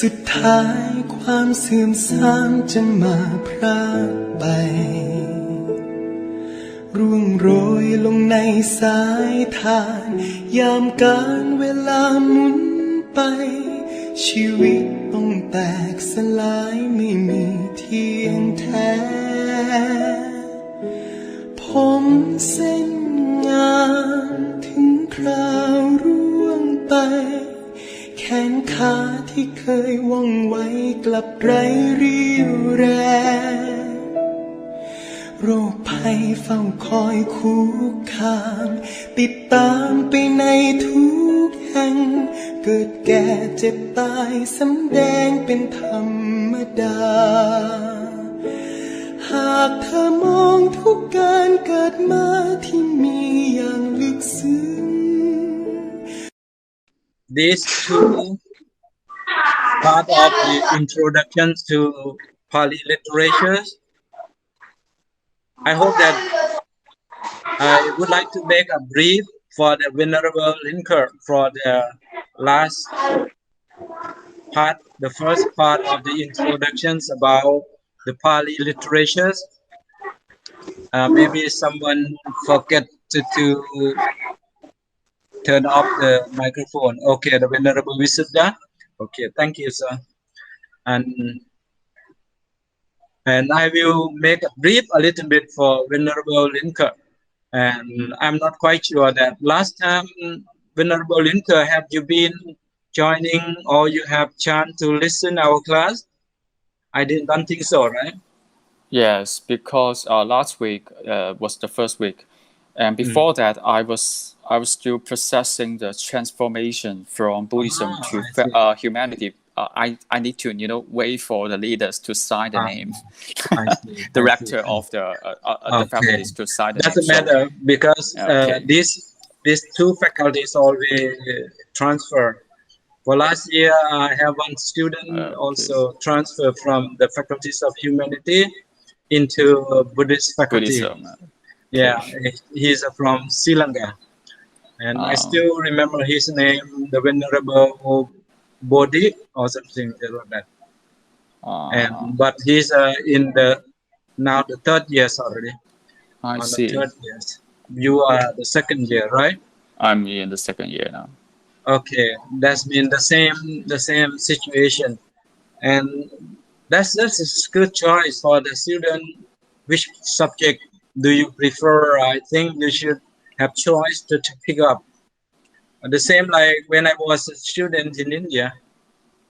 สุดท้ายความเสื่อมทรามจะมาพรากไปร่วงโรยลงในสายทานยามการเวลาหมุนไปชีวิตต้องแตกสลายไม่มีเที่ยงแท้ผมเส้นงามถึงคราวร่วงไปแขนขาที่เคยว่องไวกลับไร้เรี่ยวแรงโรคภัยเฝ้าคอยคุกคามติดตามไปในทุกแห่งเกิดแก่เจ็บตายสำแดงเป็นธรรมดาหากเธอมองทุกการเกิดมาที่มีอย่างลึกซึ้ง These two part of the introduction to Pali literature. I hope that I would like to make a brief for the Venerable Linker for the last part, the first part of the introductions about the Pali literatures. Maybe someone forget to turn off the microphone. Okay, the Venerable Visuddha. Okay, thank you, sir. And I will make a brief a little bit for Venerable Linker. And I'm not quite sure that last time, Venerable Linker, have you been joining or you have chance to listen our class? I don't think so, right? Yes, because last week was the first week, and before that, I was still processing the transformation from Buddhism to humanity. I need to wait for the leaders to sign the name, director of the faculties to sign the name. Doesn't matter because these two faculties always transfer. For last year, I have one student also transferred from the Faculties of Humanities into Buddhist faculty. Buddhism. Yeah, he's from Sri Lanka. And I still remember his name, the Venerable Bodhi or something like that. But he's in now the third year already. I see. The third years. You are the second year, right? I'm in the second year now. Okay, that's been the same situation, and that's a good choice for the student. Which subject do you prefer? I think you should have choice to pick up. The same like when I was a student in India,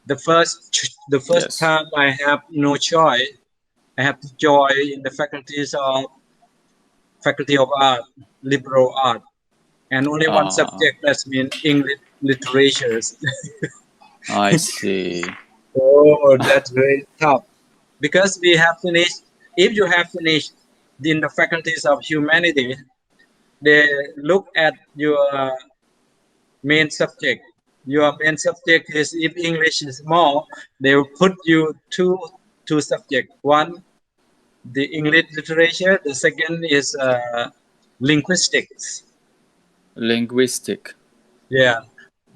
the first time I have no choice. I have to join in the Faculty of Art, Liberal Art, and only one subject, that's mean English literatures. I see. Oh, that's very tough. Because we have finished, if you have finished in the Faculties of Humanities, they look at your main subject. Your main subject is, if English is more, they will put you two subjects. One, the English literature. The second is linguistics. Linguistic. Yeah,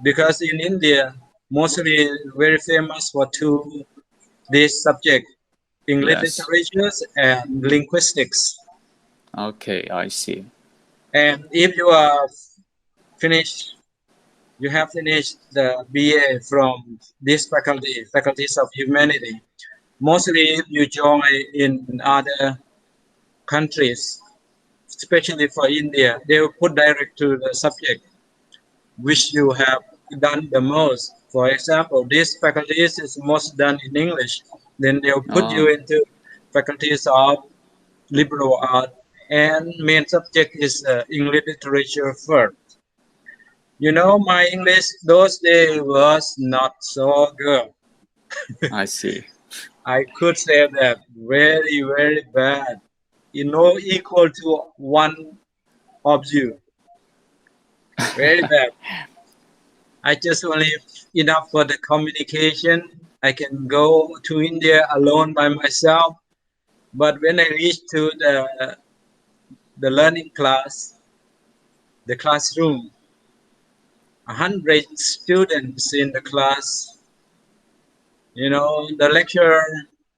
because in India, mostly very famous for this subject, English literatures and linguistics. Okay, I see. And if you are finished, you have finished the BA from this Faculties of Humanities. Mostly if you join in other countries, especially for India, they will put direct to the subject which you have done the most. For example, this faculties is most done in English. Then they'll put you into Faculties of Liberal Art, and main subject is English literature first. You know, my English those days was not so good. I see. I could say that very, very bad. Equal to one of you. Very bad. I just only enough for the communication. I can go to India alone by myself. But when I reach to the learning class, the classroom, 100 students in the class, You know, the lecture,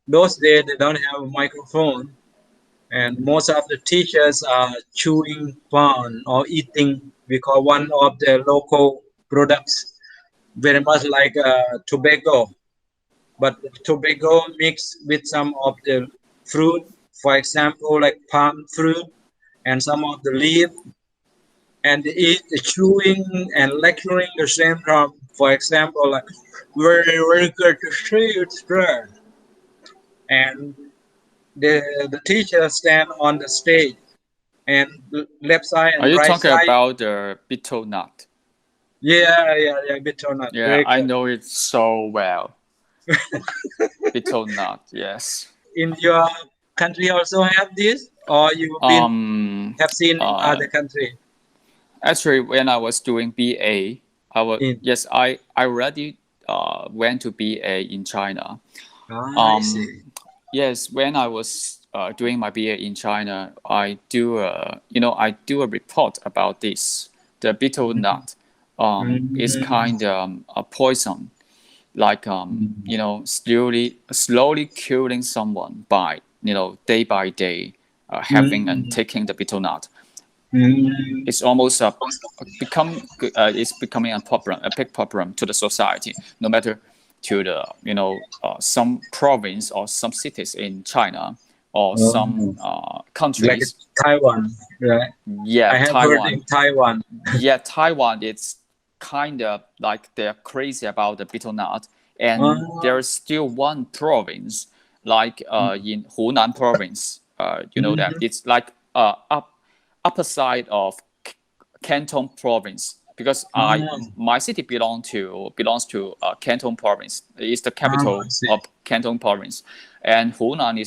those days they don't have a microphone, and most of the teachers are chewing pan or eating because one of the local products, very much like tobacco, but the tobacco mixed with some of the fruit, for example, like palm fruit and some of the leaf, and they eat the chewing and lecturing the same time. For example, like very good to see you today, and the teacher stand on the stage and left side Are and you right talking side. about the betel nut? Yeah, betel nut. Yeah, Very I good. know it so well. Betel nut, yes. In your country also have this, or you been have seen in Uh, other country? Actually, when I was doing BA, In I already went to BA in China. I see. Yes, when I was doing my BA in China, I do a report about this. The betel nut is Mm, kind of a poison, like slowly killing someone by day by day, having and mm, taking the betel nut. mm, It's almost it's becoming a big problem to the society, no matter to the some province or some cities in China or some oh, like countries. Taiwan, right? Yeah, I have heard in Taiwan. Taiwan. Yeah, Taiwan. It's kind of like they're crazy about the betel nut, and Oh, there's still one province like in Hunan province. You know that mhm. it's like upper side of Canton province, because Oh, my city belongs to Canton province. It's the I capital see. of Canton province, and Hunan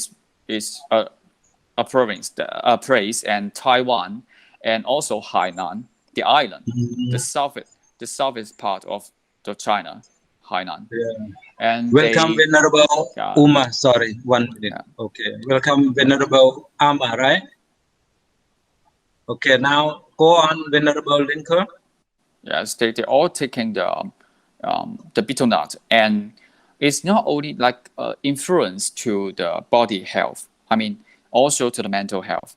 is a province, a place, and Taiwan, and also Hainan, the island, the Mm, south, the southern part of the China, Hainan, yeah. and Welcome, they, Venerable uh, Uma. Sorry, 1 minute. yeah, Okay. Welcome, Venerable Ama, right? Okay, now go on, Venerable Lincoln. yes, they all taking the betel nut, and it's not only like influence to the body health. I mean, also to the mental health.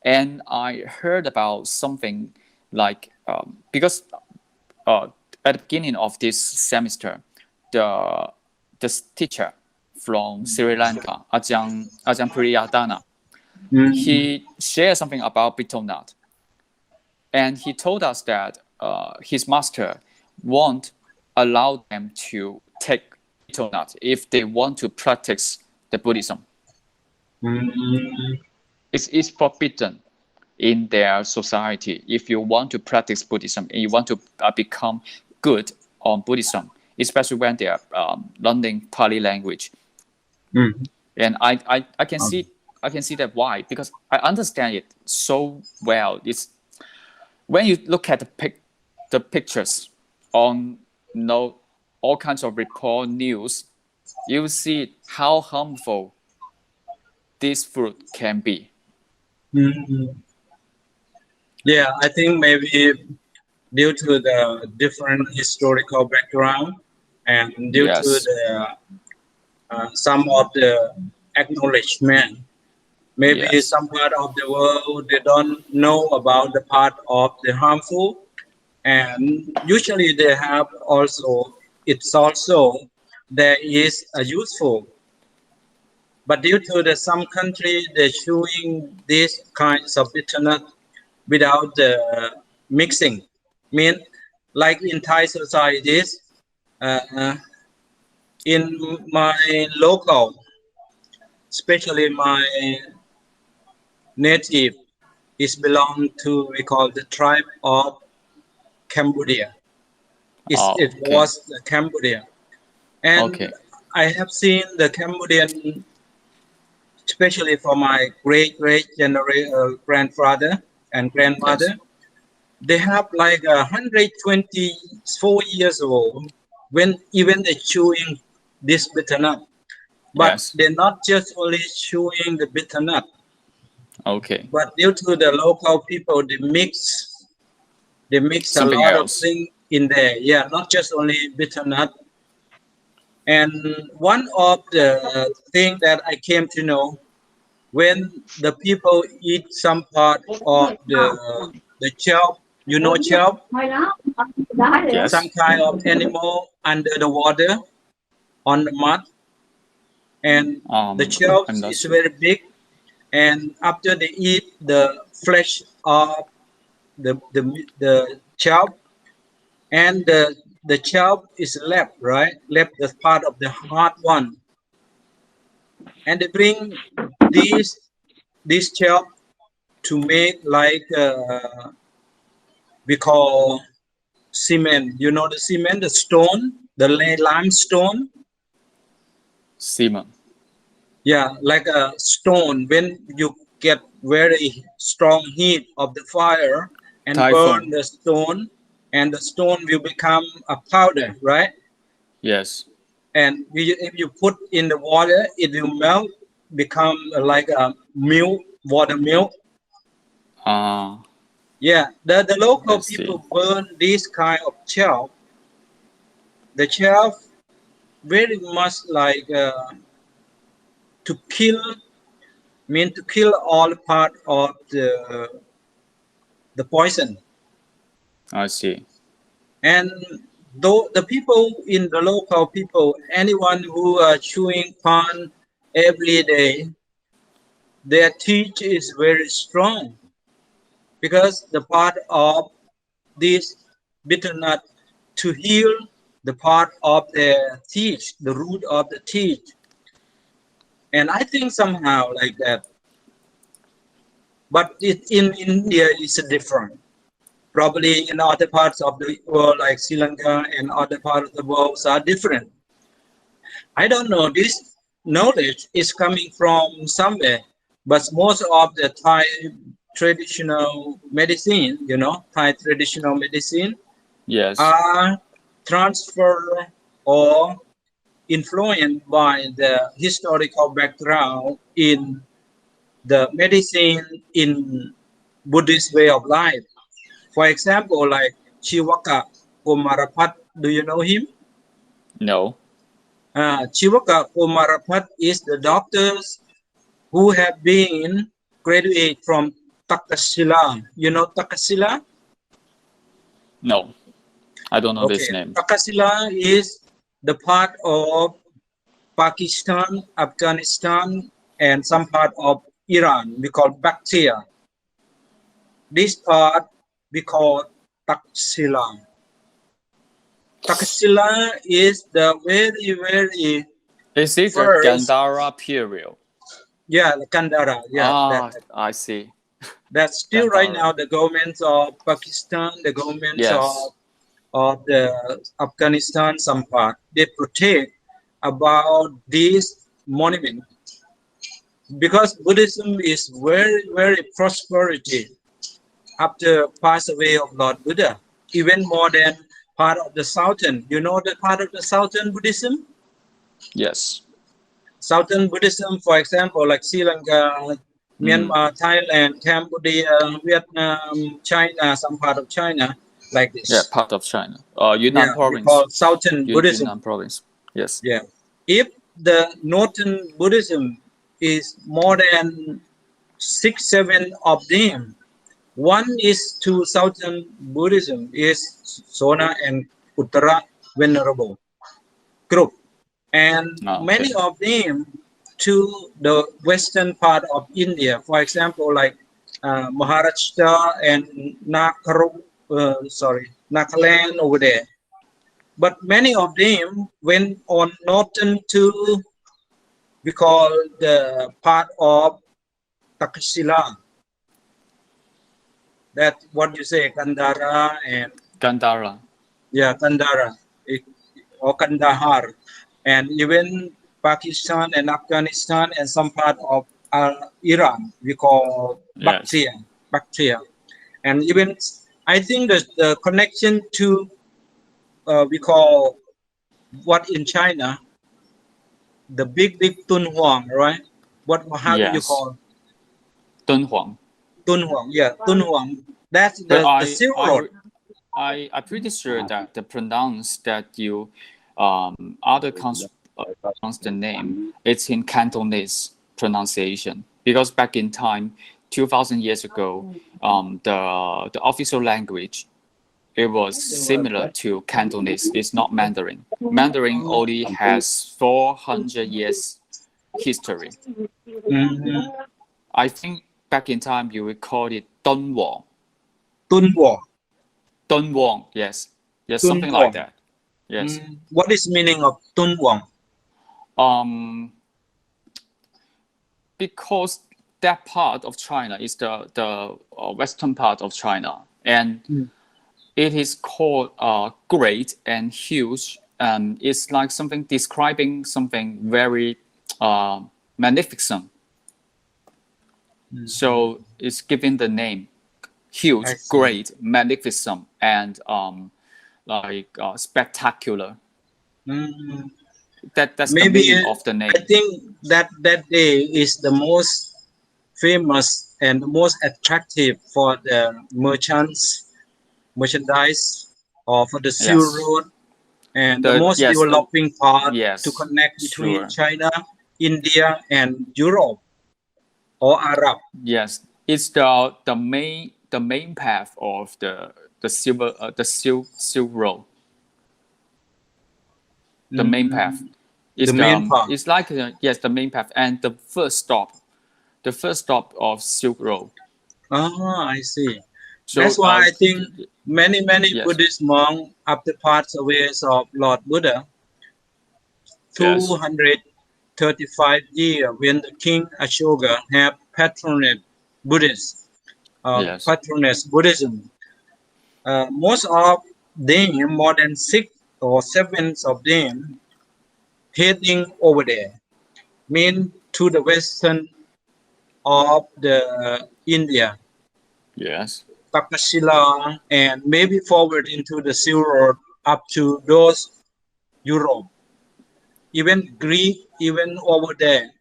And I heard about something like because uh, at the beginning of this semester, the teacher from Sri Lanka, Ajahn Priyadana, Mm, he shared something about betel nut, and he told us that his master won't allow them to take betel nut if they want to practice the Buddhism. mm, It's forbidden in their society. If you want to practice Buddhism and you want to become good on Buddhism, especially when they are learning Pali language, mm. and I can see that why, because I understand it so well. It's when you look at the pictures on all kinds of report news, you see how harmful this fruit can be. Mm. Yeah, I think maybe due to the different historical background and due to Yes, the some of the acknowledgement, maybe yes, some part of the world they don't know about the part of the harmful, and usually they have also it's also there is a useful, but due to the some country they're chewing these kinds of bitternut without the mixing. Mean like in Thai societies, uh, in my local, especially my native, is belong to we call the tribe of Cambodia. It okay, was the Cambodia, and okay, I have seen the Cambodian, especially for my great grandfather and yes, grandmother. They have like 124 years old when even they're chewing this bitter nut. But yes, they're not just only chewing the bitter nut, okay, but due to the local people, they mix a something lot of else. things in there. Yeah, not just only bitter nut, And one of the thing that I came to know, when the people eat some part of the kelp, you know kelp, Yes. some kind of animal under the water on the mud, and the kelp I'm not is sure. very big, and after they eat the flesh of the kelp, and the kelp is left, right, left the part of the hard one, and they bring this kelp to make like we call cement. You know the cement, the stone, the limestone. Seaman. Yeah, like a stone. When you get very strong heat of the fire and burn Typhoon. the stone, and the stone will become a powder, right? Yes. And if you put in the water, it will melt, become like a milk, water milk. Ah, Yeah, the I local see. people burn this kind of shelf. The shelf very much like to kill, mean to kill all part of the poison. I see. And though the people in the local people, anyone who are chewing pan every day, their teeth is very strong because the part of this bitter nut to heal the part of their teeth, the root of the teeth. And I think somehow like that. But in India, it's different. Probably in other parts of the world, like Sri Lanka and other parts of the world, are different. I don't know. This knowledge is coming from somewhere, but most of the Thai traditional medicine, Thai traditional medicine, Yes. are transferred or influenced by the historical background in the medicine in Buddhist way of life. For example, like Chivaka Komarapat, do you know him? No. Chivaka Komarapat is the doctors who have been graduated from Takasila. You know Takasila? No. I don't know this Okay, name. Takasila is the part of Pakistan, Afghanistan, and some part of Iran. We call Bactria. This part we call Taksila. Taksila is the very, very Is it the first, Gandhara period? yeah, the Kandara, yeah, Ah, I see. that's still right now Gandhara. the governments of Pakistan, the governments Yes. of the Afghanistan, some part, they protect about this monument because Buddhism is very, very prosperity after pass away of Lord Buddha, even more than part of the Southern. You know the part of the Southern Buddhism? Yes. Southern Buddhism, for example, like Sri Lanka, Myanmar, Thailand, Cambodia, Vietnam, China, some part of China, like Yeah, this. part of China. Yunnan Yeah, we call province. Southern Buddhism. Yunnan province. Yes. Yeah. If the Northern Buddhism is more than 6, 7 of them, one is to Southern Buddhism is Sona and Uttara Venerable group, and Okay. many of them to the western part of India. For example, like Maharashtra and Nagaland over there. But many of them went on northern to we call the part of Takshila. That what you say, Kandara and Gandhara. yeah, Kandara or Kandahar, and even Pakistan and Afghanistan and some part of Iran we call Yes. Bactria, and even I think that the connection to we call what in China the big Tunhuang, right? What how do you Yes. call Dunhuang. Tunhuang? Yeah, Tunhuang. That's But the Silk Road. I'm pretty sure that the pronounce that you other if I pronounce the name, it's in Cantonese pronunciation. Because back in time, 2,000 years ago, the official language, it was similar to Cantonese. It's not Mandarin. Mandarin only has 400 years history. I think back in time you would call it Dunwang. Dunwang, yes. Yes, something like that. Yes. What is meaning of Dunwang? Because that part of China is the western part of China, and it is called great and huge. It's like something describing something very magnificent. So it's given the name huge, great, magnificent, and spectacular. That's Maybe the meaning of the name. I think that day is the most famous and the most attractive for the merchandise, or for the Silk Road, and the most developing part to connect between China, India, and Europe or Arab. Yes, it's the main path of the Silk Road. The main path. It's the main path. It's like the main path, and the first stop of Silk Road. I see. So, that's why I think many Buddhist monks, after passed away of Lord Buddha, 235 years, when the King Ashoka have patronage Buddhism. Most of them, more than 6 or 7 of them, heading over there, mean to the western of the India. Yes. Takashila, and maybe forward into the Silk Road up to those Europe, even Greek, even over there.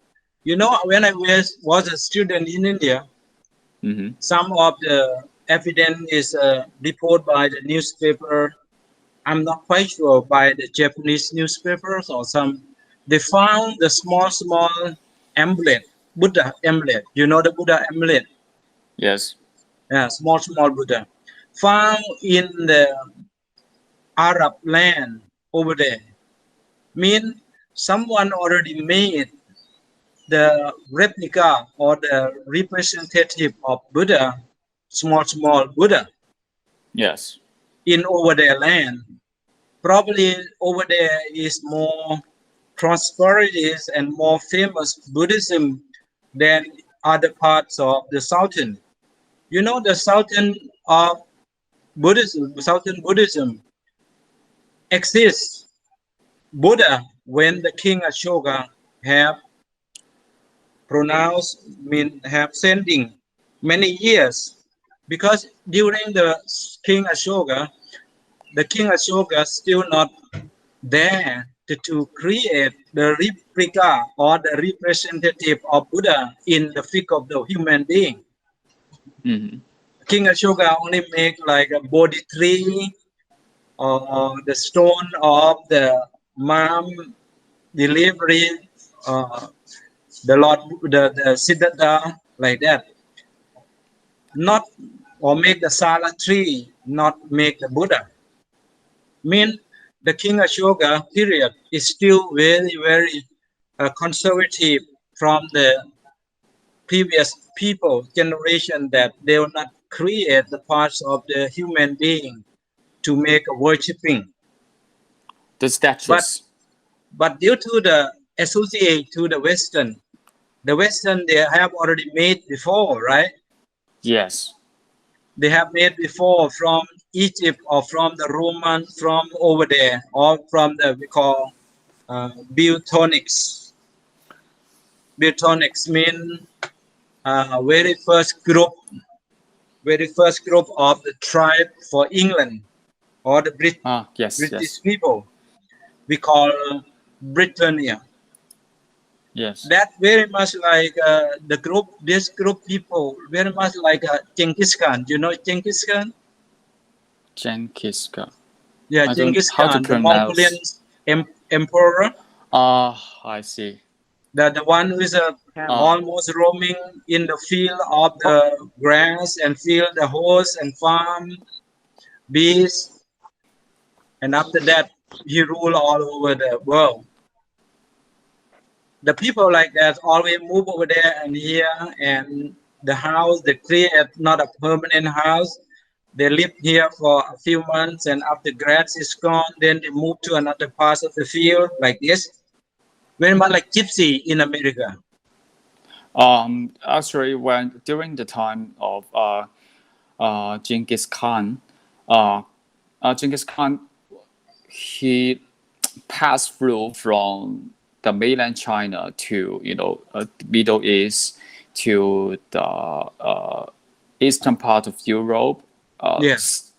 You know, when I was a student in India, some of the evidence is reported by the newspaper. I'm not quite sure, by the Japanese newspapers or some. They found the small amulet, Buddha amulet. You know the Buddha amulet? Yes. Yeah, small Buddha found in the Arab land over there. Mean someone already made the replica or the representative of Buddha, small Buddha. Yes. In over their land. Probably over there is more prosperous and more famous Buddhism than other parts of the southern. You know, the southern Buddhism exists. Buddha, when the King Ashoka have sending many years, because during the King Ashoka still not there to create the replica or the representative of Buddha in the figure of the human being. King Ashoka only make like a Bodhi tree or the stone of the mom delivery, the Lord, the Siddhartha, like that. Not, or make the Sala tree, not make the Buddha. Mean the King Ashoka period is still very conservative from the previous generation, that they will not create the parts of the human being to make a worshipping. The statues. But due to the associate to the Western they have already made before, right? Yes. They have made before from Egypt or from the Roman, from over there, or from the we call Buildonics. Buildonics mean very first group of the tribe for England or the British people. We call Britannia. Yes. That very much like this group people, very much like Genghis Khan. You know Genghis Khan? Genghis Khan. Yeah, Genghis Khan, the Mongolian emperor. I see. The one who is almost roaming in the field of the grass and field the horse and farm bees, and after that he rule all over the world. The people like that always move over there and here, and the house they create not a permanent house. They live here for a few months, and after grass is gone, then they move to another part of the field like this. Very much like gypsy in America. Actually, during the time of Genghis Khan, Genghis Khan, he passed through from the mainland China to Middle East to the eastern part of Europe. Yes,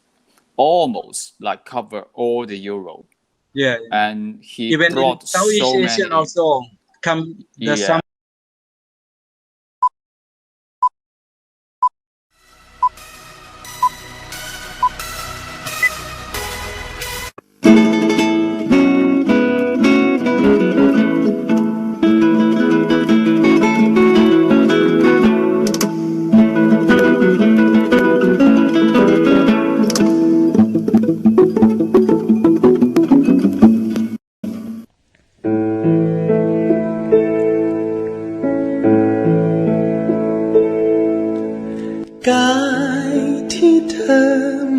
almost like cover all the Europe. Yeah, and he even in brought Southeast so Asian many. also come the some.กายที่เธอ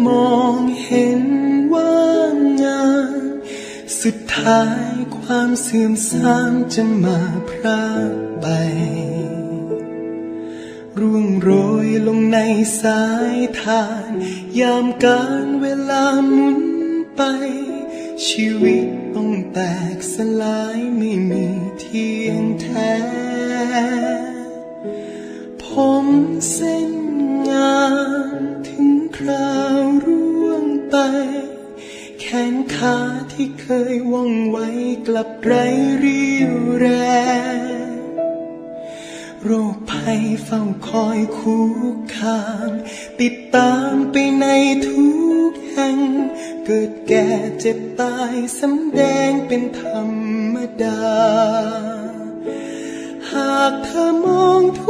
มองเห็นว่างามสุดท้ายความเสื่อมทรามจะมาพรากไปร่วงโรยลงในสายทานยามการเวลาหมุนไปชีวิตต้องแตกสลายไม่มีเที่ยงแท้ผมเส้นงามถึงคราวร่วงไปแขนขาที่เคยว่องไวกลับไร้เรี่ยวแรงโรคภัยเฝ้าคอยคุกคามติดตามไปในทุกแห่งเกิดแก่เจ็บตายสำแดงเป็นธรรมดาหากเธอมองทุ